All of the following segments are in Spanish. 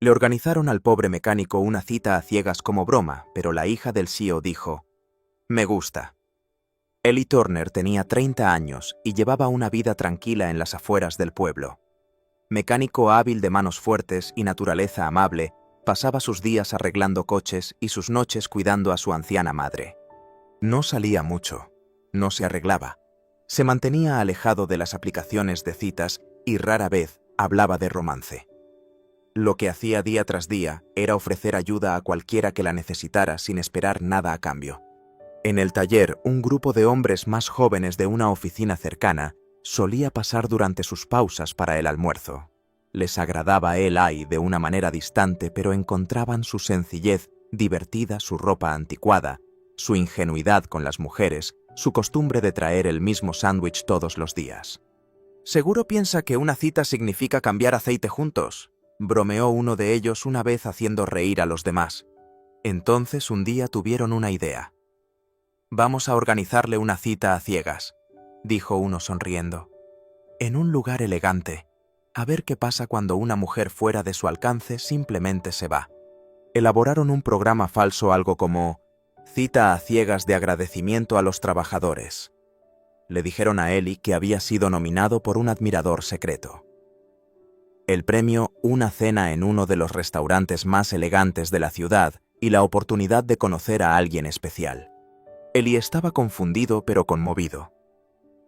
Le organizaron al pobre mecánico una cita a ciegas como broma, pero la hija del CEO dijo: «Me gusta». Ellie Turner tenía 30 años y llevaba una vida tranquila en las afueras del pueblo. Mecánico hábil de manos fuertes y naturaleza amable, pasaba sus días arreglando coches y sus noches cuidando a su anciana madre. No salía mucho, no se arreglaba, se mantenía alejado de las aplicaciones de citas y rara vez hablaba de romance. Lo que hacía día tras día era ofrecer ayuda a cualquiera que la necesitara sin esperar nada a cambio. En el taller, un grupo de hombres más jóvenes de una oficina cercana solía pasar durante sus pausas para el almuerzo. Les agradaba Eli de una manera distante, pero encontraban su sencillez divertida, su ropa anticuada, su ingenuidad con las mujeres, su costumbre de traer el mismo sándwich todos los días. «Seguro piensa que una cita significa cambiar aceite juntos», bromeó uno de ellos una vez haciendo reír a los demás. Entonces un día tuvieron una idea. «Vamos a organizarle una cita a ciegas», dijo uno sonriendo. «En un lugar elegante. A ver qué pasa cuando una mujer fuera de su alcance simplemente se va». Elaboraron un programa falso, algo como «Cita a ciegas de agradecimiento a los trabajadores». Le dijeron a Ellie que había sido nominado por un admirador secreto. El premio, una cena en uno de los restaurantes más elegantes de la ciudad y la oportunidad de conocer a alguien especial. Ellie estaba confundido pero conmovido.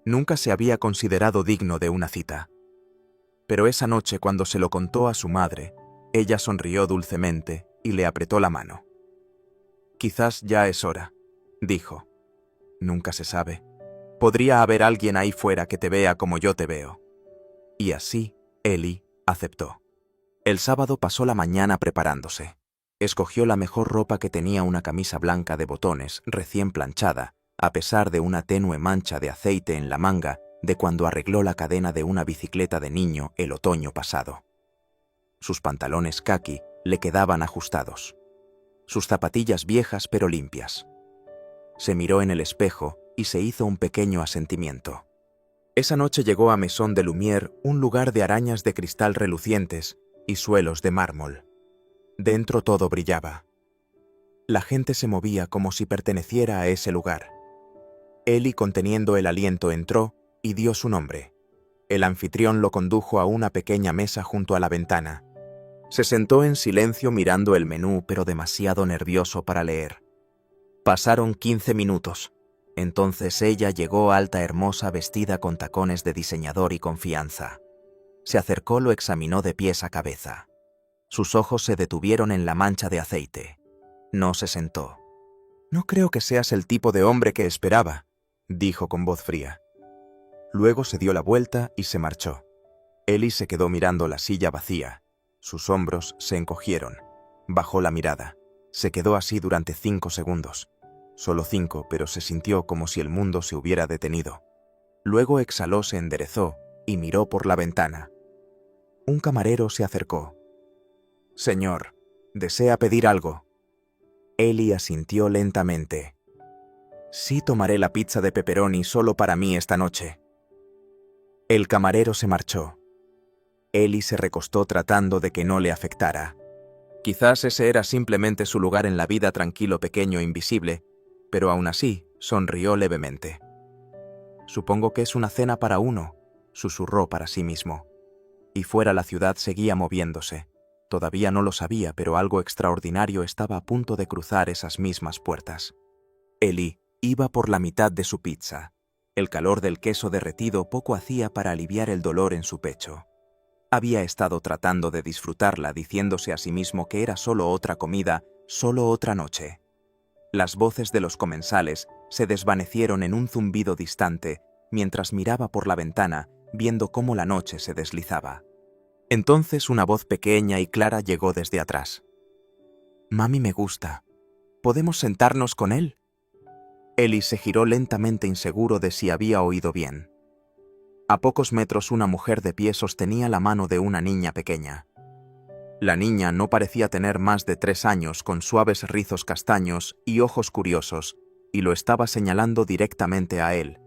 Nunca se había considerado digno de una cita. Pero esa noche, cuando se lo contó a su madre, ella sonrió dulcemente y le apretó la mano. «Quizás ya es hora», dijo. «Nunca se sabe. Podría haber alguien ahí fuera que te vea como yo te veo». Y así, Ellie aceptó. El sábado pasó la mañana preparándose. Escogió la mejor ropa, que tenía una camisa blanca de botones recién planchada, a pesar de una tenue mancha de aceite en la manga de cuando arregló la cadena de una bicicleta de niño el otoño pasado. Sus pantalones caqui le quedaban ajustados. Sus zapatillas viejas pero limpias. Se miró en el espejo y se hizo un pequeño asentimiento. Esa noche llegó a Maison de Lumière, un lugar de arañas de cristal relucientes y suelos de mármol. Dentro todo brillaba. La gente se movía como si perteneciera a ese lugar. Ellie, conteniendo el aliento, entró y dio su nombre. El anfitrión lo condujo a una pequeña mesa junto a la ventana. Se sentó en silencio mirando el menú, pero demasiado nervioso para leer. Pasaron 15 minutos. Entonces ella llegó, alta, hermosa, vestida con tacones de diseñador y confianza. Se acercó, lo examinó de pies a cabeza. Sus ojos se detuvieron en la mancha de aceite. No se sentó. «No creo que seas el tipo de hombre que esperaba», dijo con voz fría. Luego se dio la vuelta y se marchó. Ellie se quedó mirando la silla vacía. Sus hombros se encogieron. Bajó la mirada. Se quedó así durante 5 segundos. Solo 5, pero se sintió como si el mundo se hubiera detenido. Luego exhaló, se enderezó y miró por la ventana. Un camarero se acercó. «Señor, ¿desea pedir algo?» Ellie asintió lentamente. «Sí, tomaré la pizza de pepperoni solo para mí esta noche». El camarero se marchó. Ellie se recostó tratando de que no le afectara. Quizás ese era simplemente su lugar en la vida, tranquilo, pequeño, invisible, pero aún así sonrió levemente. «Supongo que es una cena para uno», susurró para sí mismo. Y fuera la ciudad seguía moviéndose. Todavía no lo sabía, pero algo extraordinario estaba a punto de cruzar esas mismas puertas. Ellie iba por la mitad de su pizza. El calor del queso derretido poco hacía para aliviar el dolor en su pecho. Había estado tratando de disfrutarla, diciéndose a sí mismo que era solo otra comida, solo otra noche. Las voces de los comensales se desvanecieron en un zumbido distante mientras miraba por la ventana, viendo cómo la noche se deslizaba. Entonces una voz pequeña y clara llegó desde atrás. «Mami me gusta. ¿Podemos sentarnos con él?» Ellie se giró lentamente, inseguro de si había oído bien. A pocos metros, una mujer de pie sostenía la mano de una niña pequeña. La niña no parecía tener más de 3 años, con suaves rizos castaños y ojos curiosos, y lo estaba señalando directamente a él.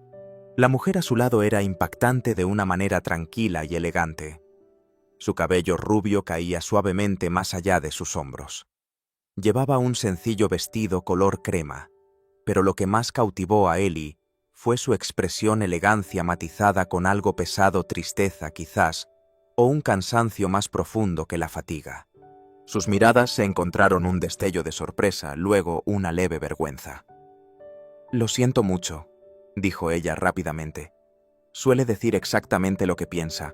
La mujer a su lado era impactante de una manera tranquila y elegante. Su cabello rubio caía suavemente más allá de sus hombros. Llevaba un sencillo vestido color crema, pero lo que más cautivó a Ellie fue su expresión elegancia matizada con algo pesado, tristeza quizás, o un cansancio más profundo que la fatiga. Sus miradas se encontraron un destello de sorpresa, luego una leve vergüenza. «Lo siento mucho», dijo ella rápidamente. «Suele decir exactamente lo que piensa.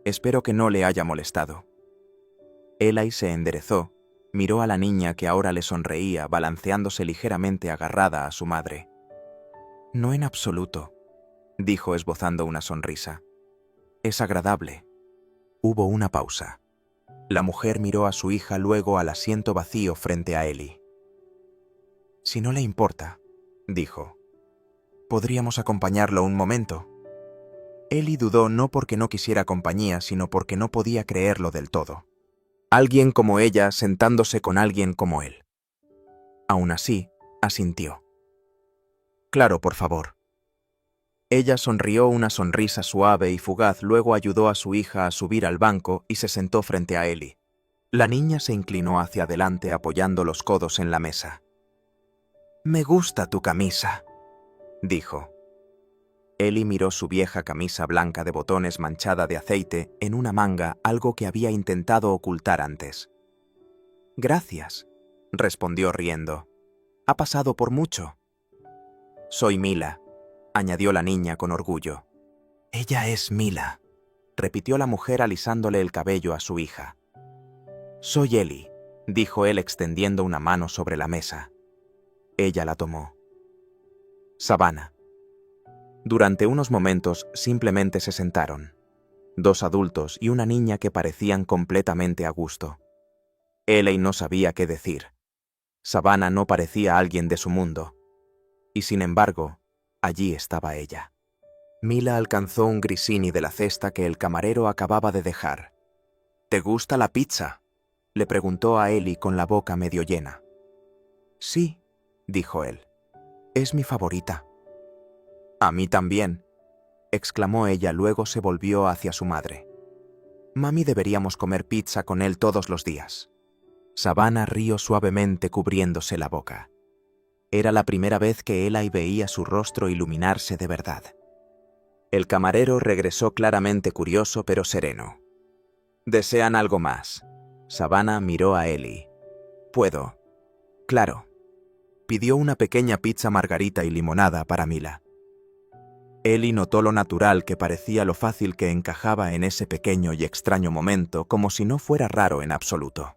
Espero que no le haya molestado». Eli se enderezó, miró a la niña que ahora le sonreía, balanceándose ligeramente agarrada a su madre. «No en absoluto», dijo esbozando una sonrisa. «Es agradable». Hubo una pausa. La mujer miró a su hija, luego al asiento vacío frente a Ellie. «Si no le importa», dijo, «podríamos acompañarlo un momento». Ellie dudó no porque no quisiera compañía, sino porque no podía creerlo del todo. Alguien como ella sentándose con alguien como él. Aún así, asintió. «Claro, por favor». Ella sonrió una sonrisa suave y fugaz, luego ayudó a su hija a subir al banco y se sentó frente a Ellie. La niña se inclinó hacia adelante apoyando los codos en la mesa. «Me gusta tu camisa», dijo. Ellie miró su vieja camisa blanca de botones manchada de aceite en una manga, algo que había intentado ocultar antes. «Gracias», respondió riendo. «Ha pasado por mucho». «Soy Mila», añadió la niña con orgullo. «Ella es Mila», repitió la mujer alisándole el cabello a su hija. «Soy Ellie», dijo él extendiendo una mano sobre la mesa. Ella la tomó. «Savannah». Durante unos momentos simplemente se sentaron. Dos adultos y una niña que parecían completamente a gusto. Ellie no sabía qué decir. Savannah no parecía alguien de su mundo. Y sin embargo, allí estaba ella. Mila alcanzó un grissini de la cesta que el camarero acababa de dejar. «¿Te gusta la pizza?», le preguntó a Ellie con la boca medio llena. «Sí», dijo él. «Es mi favorita». «A mí también», exclamó ella, luego se volvió hacia su madre. «Mami, deberíamos comer pizza con él todos los días». Savannah rió suavemente cubriéndose la boca. Era la primera vez que Eli veía su rostro iluminarse de verdad. El camarero regresó claramente curioso pero sereno. «¿Desean algo más?», Savannah miró a Ellie. «Puedo». «Claro». Pidió una pequeña pizza margarita y limonada para Mila. Ellie notó lo natural que parecía, lo fácil que encajaba en ese pequeño y extraño momento, como si no fuera raro en absoluto.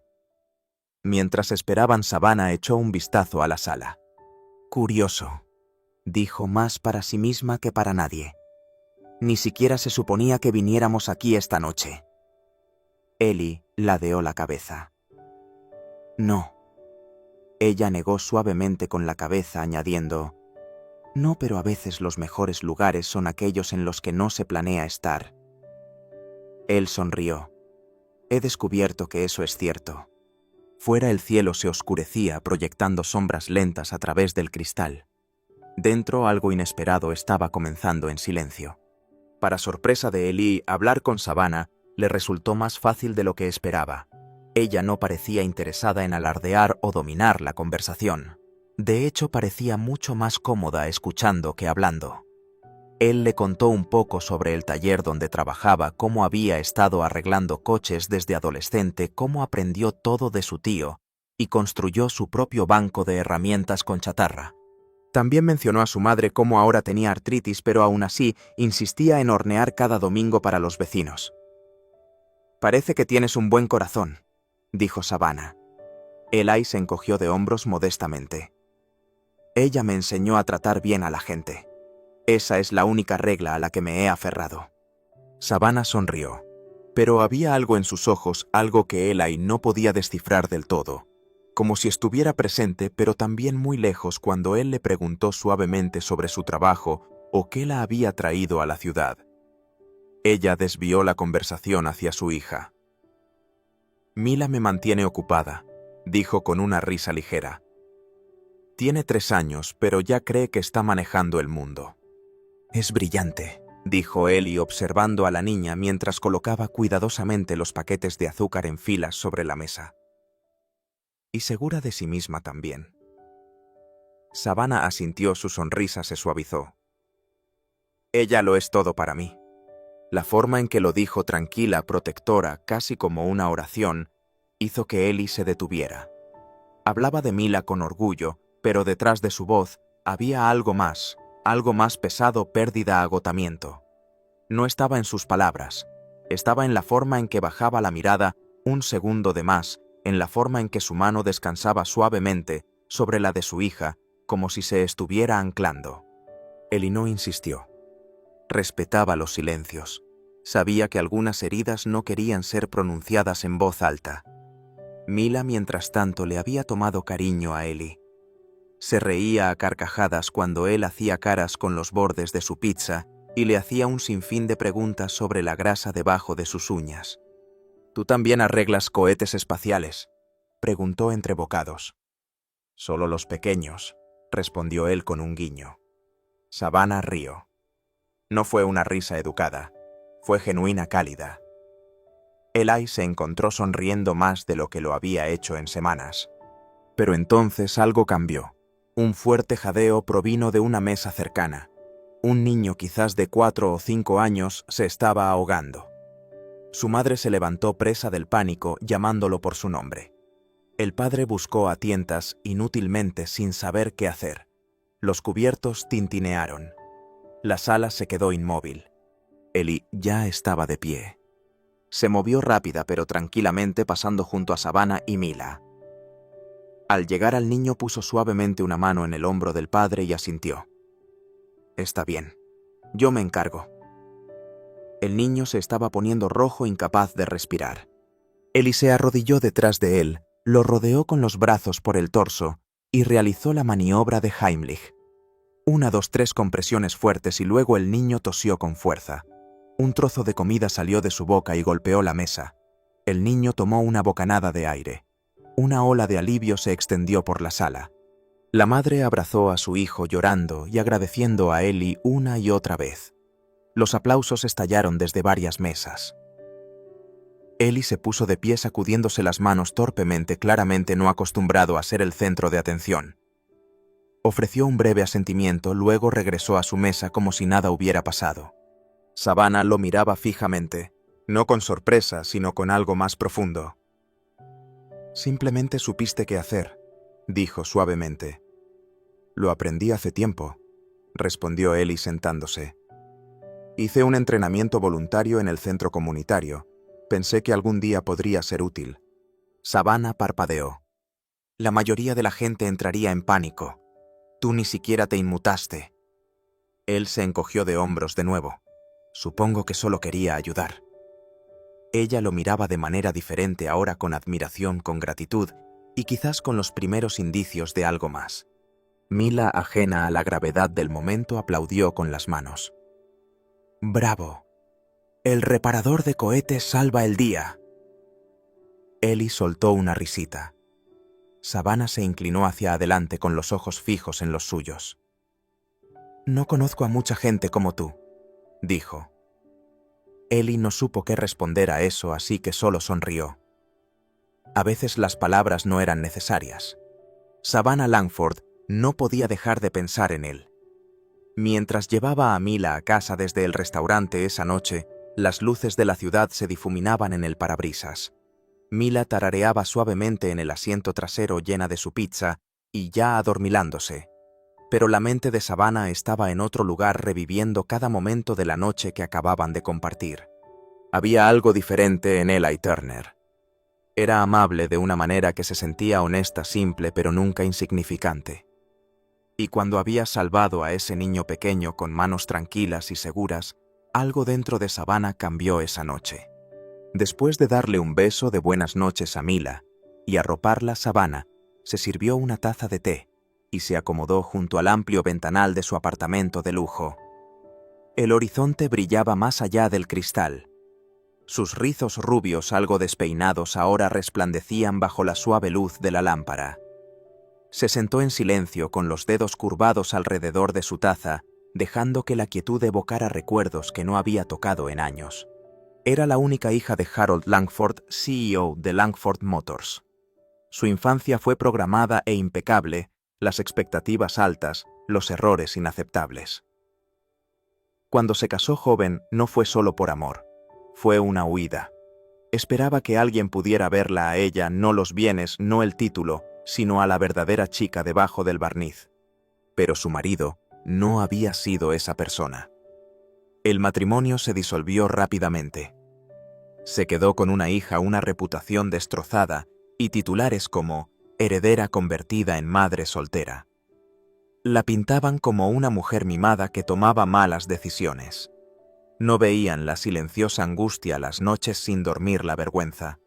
Mientras esperaban, Savannah echó un vistazo a la sala. «Curioso», dijo, más para sí misma que para nadie. «Ni siquiera se suponía que viniéramos aquí esta noche». Ellie ladeó la cabeza. «No». Ella negó suavemente con la cabeza, añadiendo: «No, pero a veces los mejores lugares son aquellos en los que no se planea estar». Él sonrió. «He descubierto que eso es cierto». Fuera el cielo se oscurecía, proyectando sombras lentas a través del cristal. Dentro algo inesperado estaba comenzando en silencio. Para sorpresa de Ellie, hablar con Savannah le resultó más fácil de lo que esperaba. Ella no parecía interesada en alardear o dominar la conversación. De hecho, parecía mucho más cómoda escuchando que hablando. Él le contó un poco sobre el taller donde trabajaba, cómo había estado arreglando coches desde adolescente, cómo aprendió todo de su tío y construyó su propio banco de herramientas con chatarra. También mencionó a su madre cómo ahora tenía artritis, pero aún así insistía en hornear cada domingo para los vecinos. «Parece que tienes un buen corazón», dijo Savannah. Eli se encogió de hombros modestamente. «Ella me enseñó a tratar bien a la gente. Esa es la única regla a la que me he aferrado». Savannah sonrió, pero había algo en sus ojos, algo que Eli no podía descifrar del todo, como si estuviera presente pero también muy lejos cuando él le preguntó suavemente sobre su trabajo o qué la había traído a la ciudad. Ella desvió la conversación hacia su hija. «Mila me mantiene ocupada», dijo con una risa ligera. «Tiene 3 años, pero ya cree que está manejando el mundo. Es brillante». dijo Eli observando a la niña mientras colocaba cuidadosamente los paquetes de azúcar en filas sobre la mesa. Y segura de sí misma también. Savannah asintió, su sonrisa se suavizó. Ella lo es todo para mí. La forma en que lo dijo tranquila, protectora, casi como una oración, hizo que Eli se detuviera. Hablaba de Mila con orgullo, pero detrás de su voz había algo más pesado, pérdida, agotamiento. No estaba en sus palabras, estaba en la forma en que bajaba la mirada un segundo de más, en la forma en que su mano descansaba suavemente sobre la de su hija, como si se estuviera anclando. Eli no insistió. Respetaba los silencios. Sabía que algunas heridas no querían ser pronunciadas en voz alta. Mila, mientras tanto, le había tomado cariño a Eli. Se reía a carcajadas cuando él hacía caras con los bordes de su pizza y le hacía un sinfín de preguntas sobre la grasa debajo de sus uñas. «¿Tú también arreglas cohetes espaciales?», preguntó entre bocados. «Solo los pequeños», respondió él con un guiño. Savannah rió. No fue una risa educada, fue genuina, cálida. Eli se encontró sonriendo más de lo que lo había hecho en semanas. Pero entonces algo cambió. Un fuerte jadeo provino de una mesa cercana. Un niño quizás de 4 o 5 años se estaba ahogando. Su madre se levantó presa del pánico, llamándolo por su nombre. El padre buscó a tientas, inútilmente, sin saber qué hacer. Los cubiertos tintinearon. La sala se quedó inmóvil. Eli ya estaba de pie. Se movió rápida pero tranquilamente, pasando junto a Savannah y Mila. Al llegar al niño puso suavemente una mano en el hombro del padre y asintió. «Está bien. Yo me encargo». El niño se estaba poniendo rojo, incapaz de respirar. Eli se arrodilló detrás de él, lo rodeó con los brazos por el torso y realizó la maniobra de Heimlich. 1, 2, 3 compresiones fuertes y luego el niño tosió con fuerza. Un trozo de comida salió de su boca y golpeó la mesa. El niño tomó una bocanada de aire. Una ola de alivio se extendió por la sala. La madre abrazó a su hijo llorando y agradeciendo a Eli una y otra vez. Los aplausos estallaron desde varias mesas. Eli se puso de pie sacudiéndose las manos torpemente, claramente no acostumbrado a ser el centro de atención. Ofreció un breve asentimiento, luego regresó a su mesa como si nada hubiera pasado. Savannah lo miraba fijamente, no con sorpresa, sino con algo más profundo. «Simplemente supiste qué hacer», dijo suavemente. «Lo aprendí hace tiempo», respondió Eli sentándose. «Hice un entrenamiento voluntario en el centro comunitario. Pensé que algún día podría ser útil». Savannah parpadeó. «La mayoría de la gente entraría en pánico. Tú ni siquiera te inmutaste». Él se encogió de hombros de nuevo. «Supongo que solo quería ayudar». Ella lo miraba de manera diferente ahora, con admiración, con gratitud y quizás con los primeros indicios de algo más. Mila, ajena a la gravedad del momento, aplaudió con las manos. «¡Bravo! El reparador de cohetes salva el día». Eli soltó una risita. Savannah se inclinó hacia adelante con los ojos fijos en los suyos. «No conozco a mucha gente como tú», dijo. Eli no supo qué responder a eso, así que solo sonrió. A veces las palabras no eran necesarias. Savannah Langford no podía dejar de pensar en él. Mientras llevaba a Mila a casa desde el restaurante esa noche, las luces de la ciudad se difuminaban en el parabrisas. Mila tarareaba suavemente en el asiento trasero llena de su pizza y ya adormilándose. Pero la mente de Savannah estaba en otro lugar, reviviendo cada momento de la noche que acababan de compartir. Había algo diferente en Eli Turner. Era amable de una manera que se sentía honesta, simple, pero nunca insignificante. Y cuando había salvado a ese niño pequeño con manos tranquilas y seguras, algo dentro de Savannah cambió esa noche. Después de darle un beso de buenas noches a Mila y arroparla, Savannah se sirvió una taza de té y se acomodó junto al amplio ventanal de su apartamento de lujo. El horizonte brillaba más allá del cristal. Sus rizos rubios, algo despeinados, ahora resplandecían bajo la suave luz de la lámpara. Se sentó en silencio, con los dedos curvados alrededor de su taza dejando que la quietud evocara recuerdos que no había tocado en años. Era la única hija de Harold Langford, CEO de Langford Motors. Su infancia fue programada e impecable, las expectativas altas, los errores inaceptables. Cuando se casó joven, no fue solo por amor. Fue una huida. Esperaba que alguien pudiera verla a ella, no los bienes, no el título, sino a la verdadera chica debajo del barniz. Pero su marido no había sido esa persona. El matrimonio se disolvió rápidamente. Se quedó con una hija, una reputación destrozada y titulares como heredera convertida en madre soltera. La pintaban como una mujer mimada que tomaba malas decisiones. No veían la silenciosa angustia, las noches sin dormir, la vergüenza.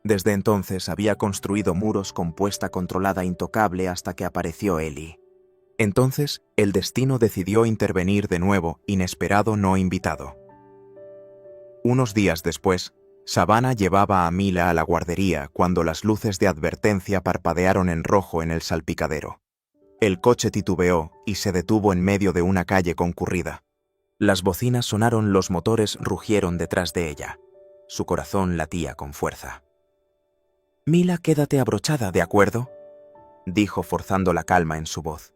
Desde entonces había construido muros con puesta controlada intocable hasta que apareció Ellie. Entonces, el destino decidió intervenir de nuevo, inesperado, no invitado. Unos días después, Savannah llevaba a Mila a la guardería cuando las luces de advertencia parpadearon en rojo en el salpicadero. El coche titubeó y se detuvo en medio de una calle concurrida. Las bocinas sonaron, los motores rugieron detrás de ella. Su corazón latía con fuerza. «Mila, quédate abrochada, ¿de acuerdo?», dijo forzando la calma en su voz.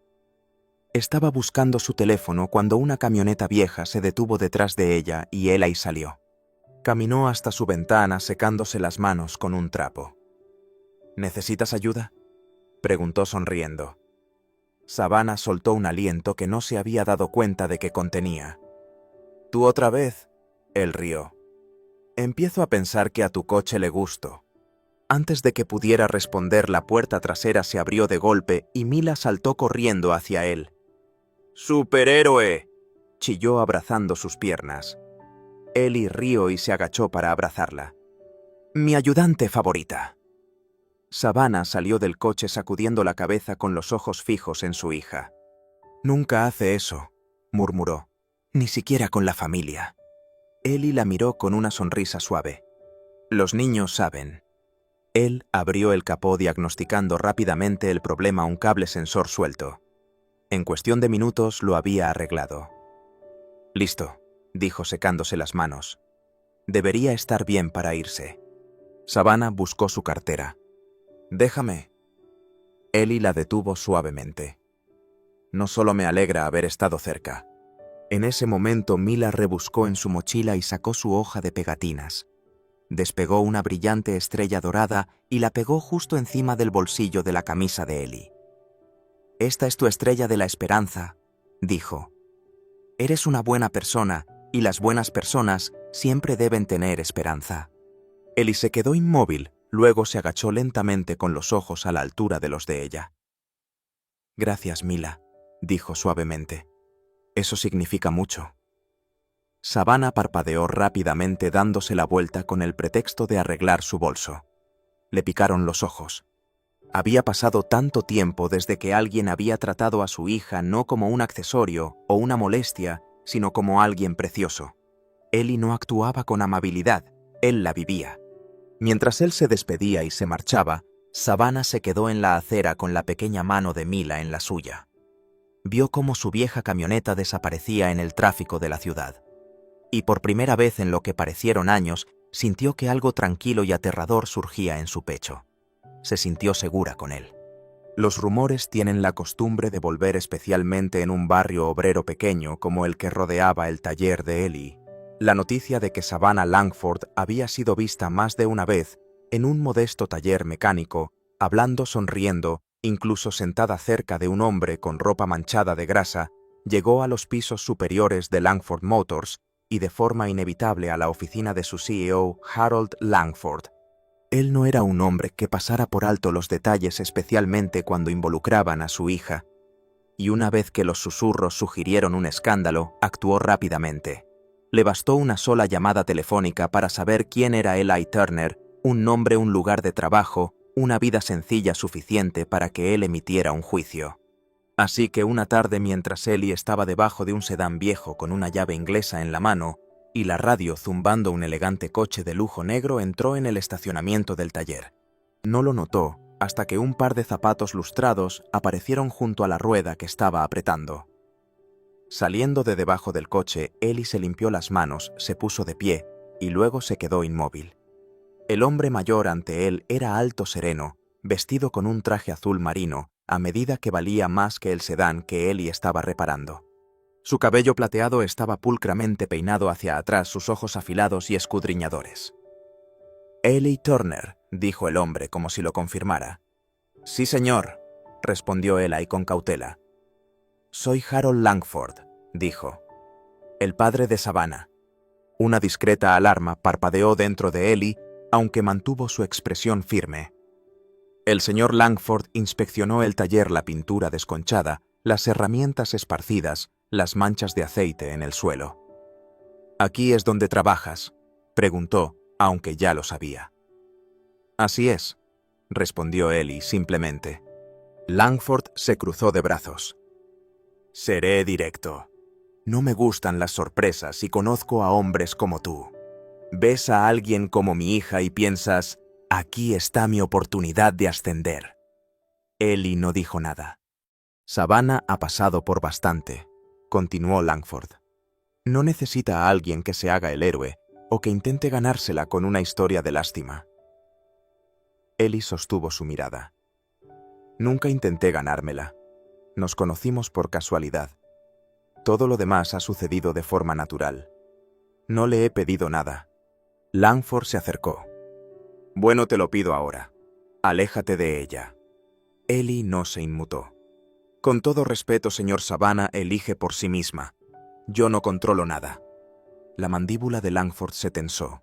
Estaba buscando su teléfono cuando una camioneta vieja se detuvo detrás de ella y Eli salió. Caminó hasta su ventana secándose las manos con un trapo. «¿Necesitas ayuda?», preguntó sonriendo. Savannah soltó un aliento que no se había dado cuenta de que contenía. «¿Tú otra vez?», él rió. «Empiezo a pensar que a tu coche le gusto». Antes de que pudiera responder, la puerta trasera se abrió de golpe y Mila saltó corriendo hacia él. «¡Superhéroe!», chilló abrazando sus piernas. Ellie rió y se agachó para abrazarla. «Mi ayudante favorita». Savannah salió del coche sacudiendo la cabeza con los ojos fijos en su hija. «Nunca hace eso», murmuró. «Ni siquiera con la familia». Ellie la miró con una sonrisa suave. «Los niños saben». Él abrió el capó diagnosticando rápidamente el problema, un cable sensor suelto. En cuestión de minutos lo había arreglado. «Listo», dijo secándose las manos. «Debería estar bien para irse». Savannah buscó su cartera. «Déjame». Ellie la detuvo suavemente. «No solo me alegra haber estado cerca». En ese momento Mila rebuscó en su mochila y sacó su hoja de pegatinas. Despegó una brillante estrella dorada y la pegó justo encima del bolsillo de la camisa de Ellie. «Esta es tu estrella de la esperanza», dijo. «Eres una buena persona y las buenas personas siempre deben tener esperanza». Ellie se quedó inmóvil, luego se agachó lentamente con los ojos a la altura de los de ella. «Gracias, Mila», dijo suavemente. «Eso significa mucho». Savannah parpadeó rápidamente dándose la vuelta con el pretexto de arreglar su bolso. Le picaron los ojos. Había pasado tanto tiempo desde que alguien había tratado a su hija no como un accesorio o una molestia, sino como alguien precioso. Ellie no actuaba con amabilidad, él la vivía. Mientras él se despedía y se marchaba, Savannah se quedó en la acera con la pequeña mano de Mila en la suya. Vio cómo su vieja camioneta desaparecía en el tráfico de la ciudad. Y por primera vez en lo que parecieron años, sintió que algo tranquilo y aterrador surgía en su pecho. Se sintió segura con él. Los rumores tienen la costumbre de volver, especialmente en un barrio obrero pequeño como el que rodeaba el taller de Ellie. La noticia de que Savannah Langford había sido vista más de una vez en un modesto taller mecánico, hablando, sonriendo, incluso sentada cerca de un hombre con ropa manchada de grasa, llegó a los pisos superiores de Langford Motors y de forma inevitable a la oficina de su CEO, Harold Langford. Él no era un hombre que pasara por alto los detalles, especialmente cuando involucraban a su hija. Y una vez que los susurros sugirieron un escándalo, actuó rápidamente. Le bastó una sola llamada telefónica para saber quién era Eli Turner, un nombre, un lugar de trabajo, una vida sencilla suficiente para que él emitiera un juicio. Así que una tarde, mientras Ellie estaba debajo de un sedán viejo con una llave inglesa en la mano y la radio zumbando un elegante coche de lujo negro, entró en el estacionamiento del taller. No lo notó hasta que un par de zapatos lustrados aparecieron junto a la rueda que estaba apretando. Saliendo de debajo del coche, Ellie se limpió las manos, se puso de pie y luego se quedó inmóvil. El hombre mayor ante él era alto sereno, vestido con un traje azul marino, a medida que valía más que el sedán que Ellie estaba reparando. Su cabello plateado estaba pulcramente peinado hacia atrás, sus ojos afilados y escudriñadores. «Ellie Turner», dijo el hombre como si lo confirmara. «Sí, señor», respondió Ellie con cautela. «Soy Harold Langford», dijo. «El padre de Savannah». Una discreta alarma parpadeó dentro de Ellie, aunque mantuvo su expresión firme. El señor Langford inspeccionó el taller, la pintura desconchada, las herramientas esparcidas, las manchas de aceite en el suelo. «¿Aquí es donde trabajas?», preguntó, aunque ya lo sabía. «Así es», respondió Ellie simplemente. Langford se cruzó de brazos. «Seré directo. No me gustan las sorpresas y conozco a hombres como tú. Ves a alguien como mi hija y piensas, aquí está mi oportunidad de ascender». Ellie no dijo nada. «Savannah ha pasado por bastante», continuó Langford. «No necesita a alguien que se haga el héroe o que intente ganársela con una historia de lástima». Ellie sostuvo su mirada. «Nunca intenté ganármela. Nos conocimos por casualidad. Todo lo demás ha sucedido de forma natural. No le he pedido nada». Langford se acercó. «Bueno, te lo pido ahora. Aléjate de ella». Ellie no se inmutó. «Con todo respeto, señor Savannah elige por sí misma. Yo no controlo nada». La mandíbula de Langford se tensó.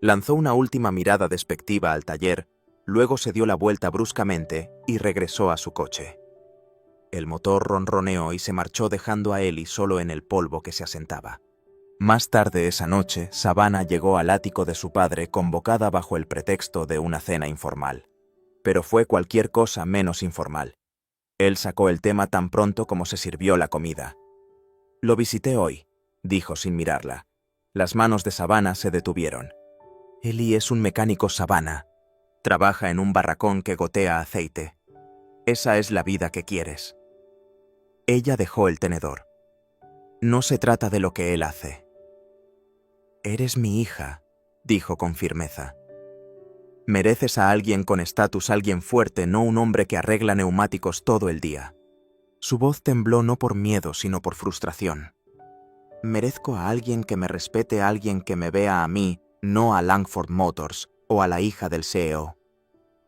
Lanzó una última mirada despectiva al taller, luego se dio la vuelta bruscamente y regresó a su coche. El motor ronroneó y se marchó dejando a Ellie solo en el polvo que se asentaba. Más tarde esa noche, Savannah llegó al ático de su padre convocada bajo el pretexto de una cena informal. Pero fue cualquier cosa menos informal. Él sacó el tema tan pronto como se sirvió la comida. «Lo visité hoy», dijo sin mirarla. Las manos de Savannah se detuvieron. «Ellie es un mecánico Savannah. Trabaja en un barracón que gotea aceite. Esa es la vida que quieres». Ella dejó el tenedor. «No se trata de lo que él hace». «Eres mi hija», dijo con firmeza. «Mereces a alguien con estatus, alguien fuerte, no un hombre que arregla neumáticos todo el día». Su voz tembló no por miedo, sino por frustración. «Merezco a alguien que me respete, a alguien que me vea a mí, no a Langford Motors o a la hija del CEO».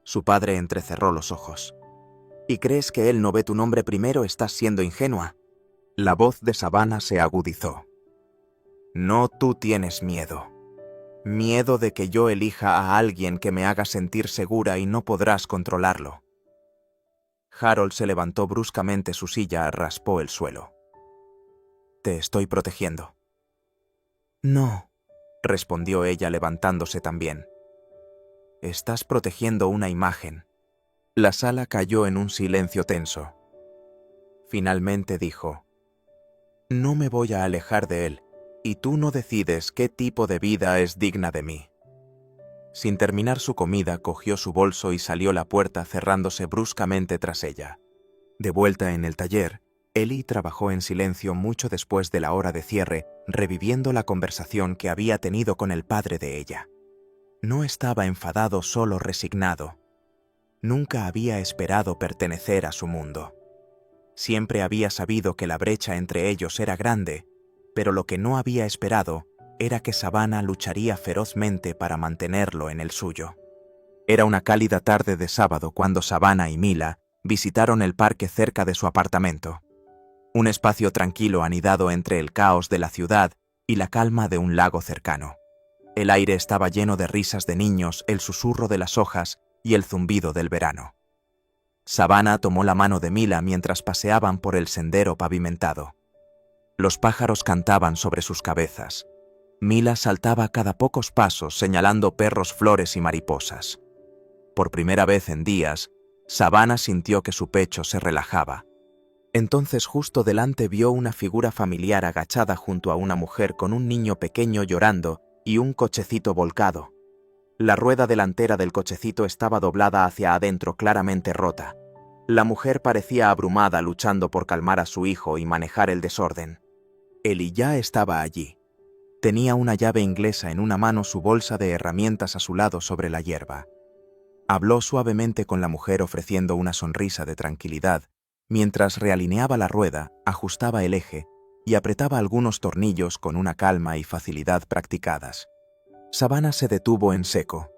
Su padre entrecerró los ojos. «¿Y crees que él no ve tu nombre primero? Estás siendo ingenua». La voz de Savannah se agudizó. «No, tú tienes miedo. Miedo de que yo elija a alguien que me haga sentir segura y no podrás controlarlo». Harold se levantó bruscamente, su silla raspó el suelo. «Te estoy protegiendo». «No», respondió ella levantándose también. «Estás protegiendo una imagen». La sala cayó en un silencio tenso. Finalmente dijo: «No me voy a alejar de él, y tú no decides qué tipo de vida es digna de mí». Sin terminar su comida, cogió su bolso y salió la puerta cerrándose bruscamente tras ella. De vuelta en el taller, Ellie trabajó en silencio mucho después de la hora de cierre, reviviendo la conversación que había tenido con el padre de ella. No estaba enfadado, solo resignado. Nunca había esperado pertenecer a su mundo. Siempre había sabido que la brecha entre ellos era grande, pero lo que no había esperado era que Savannah lucharía ferozmente para mantenerlo en el suyo. Era una cálida tarde de sábado cuando Savannah y Mila visitaron el parque cerca de su apartamento. Un espacio tranquilo anidado entre el caos de la ciudad y la calma de un lago cercano. El aire estaba lleno de risas de niños, el susurro de las hojas y el zumbido del verano. Savannah tomó la mano de Mila mientras paseaban por el sendero pavimentado. Los pájaros cantaban sobre sus cabezas. Mila saltaba cada pocos pasos señalando perros, flores y mariposas. Por primera vez en días, Savannah sintió que su pecho se relajaba. Entonces justo delante vio una figura familiar agachada junto a una mujer con un niño pequeño llorando y un cochecito volcado. La rueda delantera del cochecito estaba doblada hacia adentro, claramente rota. La mujer parecía abrumada luchando por calmar a su hijo y manejar el desorden. Eli ya estaba allí. Tenía una llave inglesa en una mano, su bolsa de herramientas a su lado sobre la hierba. Habló suavemente con la mujer ofreciendo una sonrisa de tranquilidad, mientras realineaba la rueda, ajustaba el eje y apretaba algunos tornillos con una calma y facilidad practicadas. Savannah se detuvo en seco.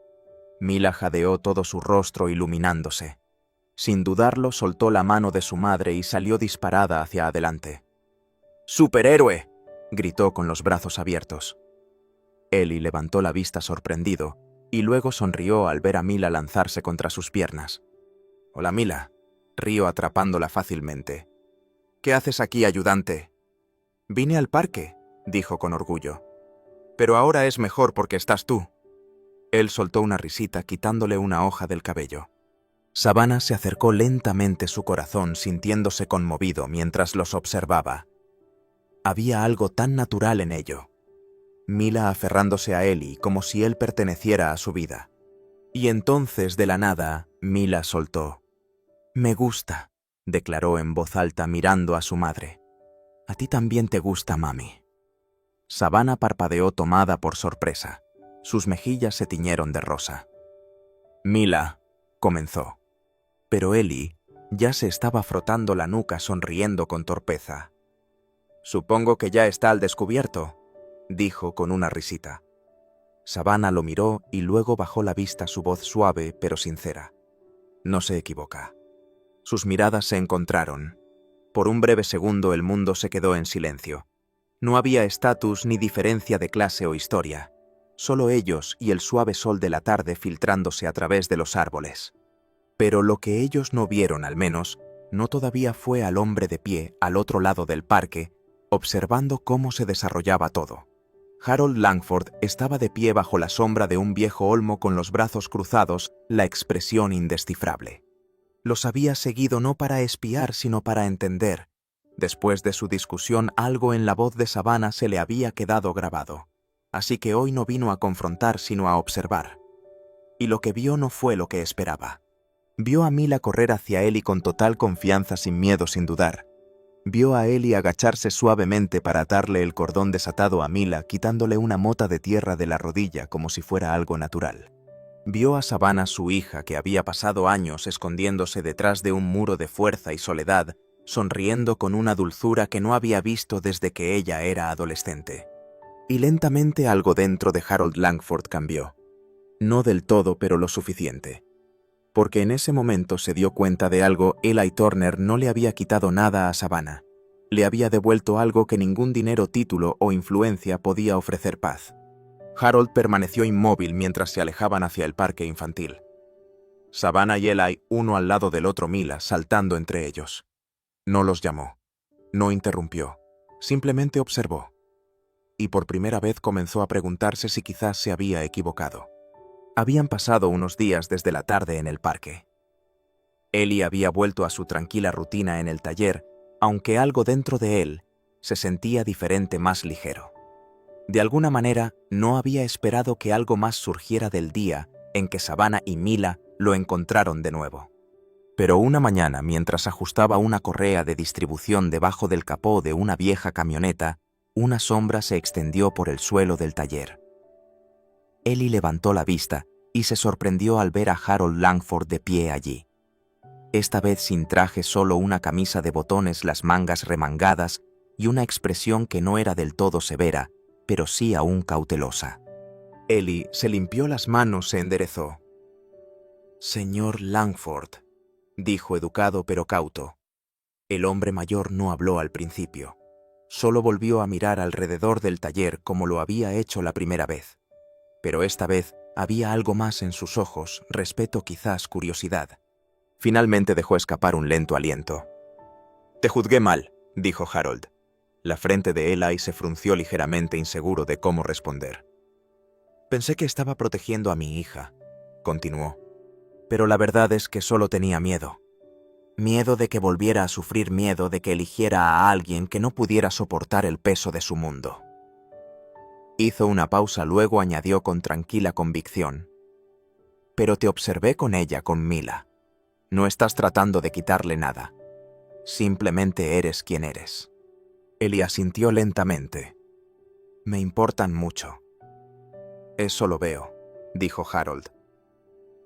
Mila jadeó todo su rostro iluminándose. Sin dudarlo, soltó la mano de su madre y salió disparada hacia adelante. ¡Superhéroe!, gritó con los brazos abiertos. Eli levantó la vista sorprendido y luego sonrió al ver a Mila lanzarse contra sus piernas. «Hola, Mila», rió atrapándola fácilmente. «¿Qué haces aquí, ayudante?» «Vine al parque», dijo con orgullo. «Pero ahora es mejor porque estás tú». Él soltó una risita quitándole una hoja del cabello. Savannah se acercó lentamente, su corazón sintiéndose conmovido mientras los observaba. Había algo tan natural en ello. Mila aferrándose a Eli como si él perteneciera a su vida. Y entonces, de la nada, Mila soltó. «Me gusta», declaró en voz alta mirando a su madre. «A ti también te gusta, mami». Savannah parpadeó tomada por sorpresa. Sus mejillas se tiñeron de rosa. «Mila», comenzó. Pero Eli ya se estaba frotando la nuca sonriendo con torpeza. «Supongo que ya está al descubierto», dijo con una risita. Savannah lo miró y luego bajó la vista, su voz suave pero sincera. «No se equivoca». Sus miradas se encontraron. Por un breve segundo el mundo se quedó en silencio. No había estatus ni diferencia de clase o historia. Solo ellos y el suave sol de la tarde filtrándose a través de los árboles. Pero lo que ellos no vieron, al menos, no todavía fue al hombre de pie al otro lado del parque, observando cómo se desarrollaba todo. Harold Langford estaba de pie bajo la sombra de un viejo olmo con los brazos cruzados, la expresión indescifrable. Los había seguido no para espiar, sino para entender. Después de su discusión, algo en la voz de Savannah se le había quedado grabado. Así que hoy no vino a confrontar, sino a observar. Y lo que vio no fue lo que esperaba. Vio a Mila correr hacia él y con total confianza, sin miedo, sin dudar. Vio a Eli agacharse suavemente para atarle el cordón desatado a Mila, quitándole una mota de tierra de la rodilla como si fuera algo natural. Vio a Savannah, su hija, que había pasado años escondiéndose detrás de un muro de fuerza y soledad, sonriendo con una dulzura que no había visto desde que ella era adolescente. Y lentamente algo dentro de Harold Langford cambió. No del todo, pero lo suficiente. Porque en ese momento se dio cuenta de algo. Eli Turner no le había quitado nada a Savannah. Le había devuelto algo que ningún dinero, título o influencia podía ofrecer: paz. Harold permaneció inmóvil mientras se alejaban hacia el parque infantil. Savannah y Eli, uno al lado del otro, Mila saltando entre ellos. No los llamó. No interrumpió. Simplemente observó. Y por primera vez comenzó a preguntarse si quizás se había equivocado. Habían pasado unos días desde la tarde en el parque. Eli había vuelto a su tranquila rutina en el taller, aunque algo dentro de él se sentía diferente, más ligero. De alguna manera, no había esperado que algo más surgiera del día en que Savannah y Mila lo encontraron de nuevo. Pero una mañana, mientras ajustaba una correa de distribución debajo del capó de una vieja camioneta, una sombra se extendió por el suelo del taller. Eli levantó la vista y se sorprendió al ver a Harold Langford de pie allí. Esta vez sin traje, solo una camisa de botones, las mangas remangadas y una expresión que no era del todo severa, pero sí aún cautelosa. Eli se limpió las manos, se enderezó. «Señor Langford», dijo educado pero cauto. El hombre mayor no habló al principio. Solo volvió a mirar alrededor del taller como lo había hecho la primera vez. Pero esta vez había algo más en sus ojos, respeto, quizás curiosidad. Finalmente dejó escapar un lento aliento. «Te juzgué mal», dijo Harold. La frente de Eli se frunció ligeramente, inseguro de cómo responder. «Pensé que estaba protegiendo a mi hija», continuó. «Pero la verdad es que solo tenía miedo. Miedo de que volviera a sufrir, miedo de que eligiera a alguien que no pudiera soportar el peso de su mundo». Hizo una pausa, luego añadió con tranquila convicción. «Pero te observé con ella, con Mila. No estás tratando de quitarle nada. Simplemente eres quien eres». Ellie asintió lentamente. Me importan mucho. Eso lo veo, dijo Harold.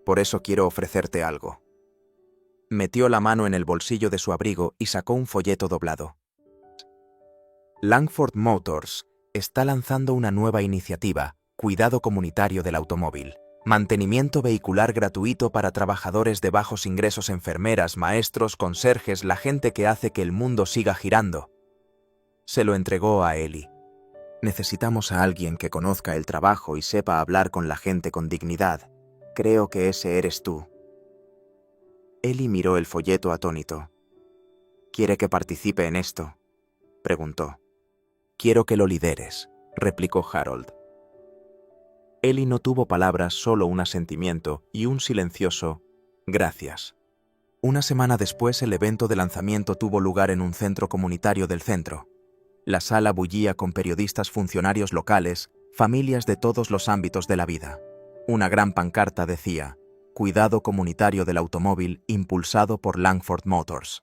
Por eso quiero ofrecerte algo. Metió la mano en el bolsillo de su abrigo y sacó un folleto doblado. Langford Motors está lanzando una nueva iniciativa, Cuidado Comunitario del Automóvil. Mantenimiento vehicular gratuito para trabajadores de bajos ingresos, enfermeras, maestros, conserjes, la gente que hace que el mundo siga girando. Se lo entregó a Ellie. Necesitamos a alguien que conozca el trabajo y sepa hablar con la gente con dignidad. Creo que ese eres tú. Ellie miró el folleto atónito. ¿Quiere que participe en esto?, preguntó. Quiero que lo lideres, replicó Harold. Ellie no tuvo palabras, solo un asentimiento y un silencioso «gracias». Una semana después, el evento de lanzamiento tuvo lugar en un centro comunitario del centro. La sala bullía con periodistas, funcionarios locales, familias de todos los ámbitos de la vida. Una gran pancarta decía «Cuidado Comunitario del Automóvil, impulsado por Langford Motors».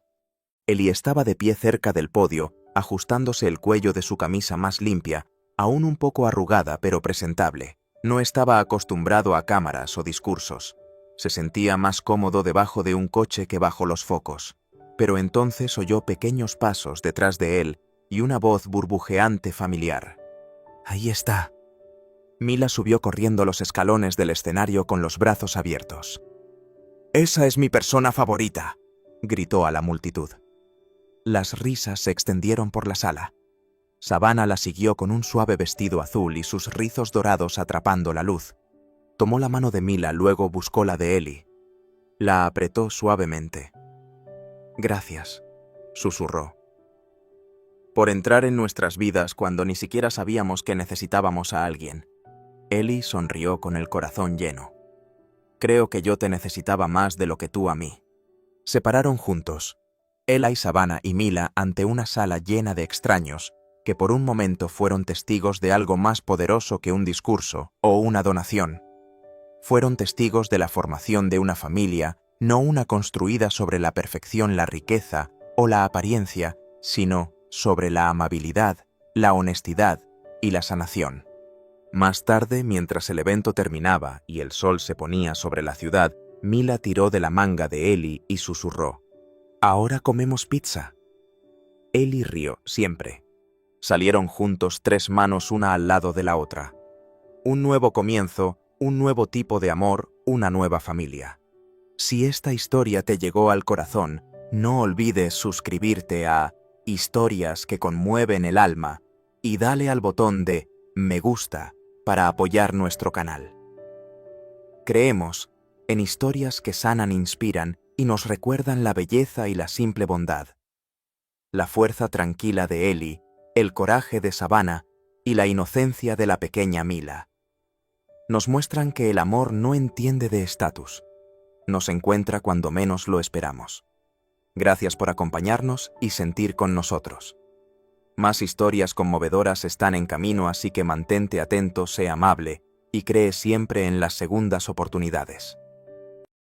Ellie estaba de pie cerca del podio, ajustándose el cuello de su camisa más limpia, aún un poco arrugada pero presentable. No estaba acostumbrado a cámaras o discursos. Se sentía más cómodo debajo de un coche que bajo los focos. Pero entonces oyó pequeños pasos detrás de él y una voz burbujeante familiar. «Ahí está». Mila subió corriendo los escalones del escenario con los brazos abiertos. «Esa es mi persona favorita», gritó a la multitud. Las risas se extendieron por la sala. Savannah la siguió con un suave vestido azul y sus rizos dorados atrapando la luz. Tomó la mano de Mila, luego buscó la de Ellie. La apretó suavemente. «Gracias», susurró. «Por entrar en nuestras vidas cuando ni siquiera sabíamos que necesitábamos a alguien». Ellie sonrió con el corazón lleno. «Creo que yo te necesitaba más de lo que tú a mí». Se pararon juntos, Ella y Savannah y Mila, ante una sala llena de extraños que por un momento fueron testigos de algo más poderoso que un discurso o una donación. Fueron testigos de la formación de una familia, no una construida sobre la perfección, la riqueza o la apariencia, sino sobre la amabilidad, la honestidad y la sanación. Más tarde, mientras el evento terminaba y el sol se ponía sobre la ciudad, Mila tiró de la manga de Ellie y susurró: «Ahora comemos pizza». Ellie rió, siempre. Salieron juntos, 3 manos una al lado de la otra. Un nuevo comienzo, un nuevo tipo de amor, una nueva familia. Si esta historia te llegó al corazón, no olvides suscribirte a Historias que conmueven el alma y dale al botón de me gusta para apoyar nuestro canal. Creemos en historias que sanan, inspiran y nos recuerdan la belleza y la simple bondad. La fuerza tranquila de Ellie, el coraje de Savannah y la inocencia de la pequeña Mila. Nos muestran que el amor no entiende de estatus. Nos encuentra cuando menos lo esperamos. Gracias por acompañarnos y sentir con nosotros. Más historias conmovedoras están en camino, así que mantente atento, sé amable y cree siempre en las segundas oportunidades.